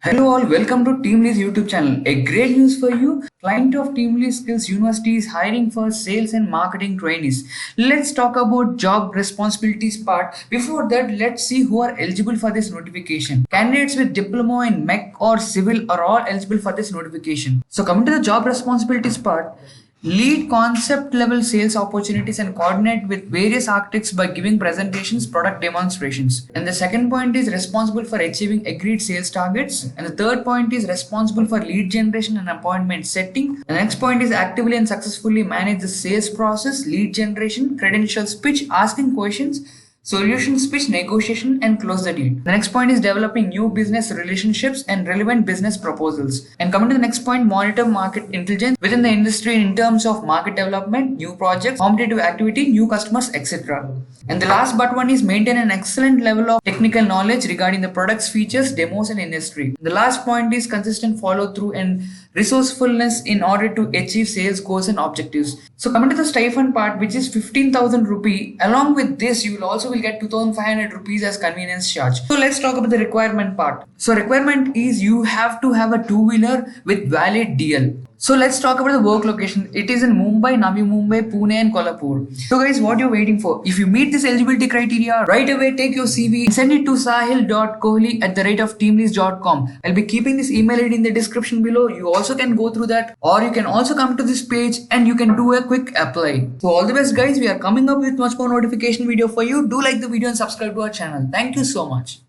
Hello all, welcome to TeamLease YouTube channel. A great news for you. Client of TeamLease Skills University is hiring for sales and marketing trainees. Let's talk about job responsibilities part. Before that, let's see who are eligible for this notification. Candidates with diploma in mech or civil are all eligible for this notification. So coming to the job responsibilities part, lead concept level sales opportunities and coordinate with various architects by giving presentations, product demonstrations. And the second point is responsible for achieving agreed sales targets. And the third point is responsible for lead generation and appointment setting. The next point is actively and successfully manage the sales process, lead generation, credentials pitch, asking questions, solution pitch, negotiation, and close the deal. The next point is developing new business relationships and relevant business proposals. And coming to the next point, monitor market intelligence within the industry in terms of market development, new projects, competitive activity, new customers, etc. And the last but one is maintain an excellent level of technical knowledge regarding the products, features, demos, and industry. The last point is consistent follow through and resourcefulness in order to achieve sales goals and objectives. So coming to the stipend part, which is 15,000 rupee, along with this you will also get 2,500 rupees as convenience charge. So let's talk about the requirement part. So requirement is you have to have a two-wheeler with valid DL. So let's talk about the work location. It is in Mumbai, Navi Mumbai, Pune and Kolhapur. So guys, what you're waiting for? If you meet this eligibility criteria, right away take your CV and send it to sahil.kohli@teamlease.com. I'll be keeping this email ID in the description below. You also can go through that, or you can also come to this page and you can do a quick apply. So all the best guys, we are coming up with much more notification video for you. Do like the video and subscribe to our channel. Thank you so much.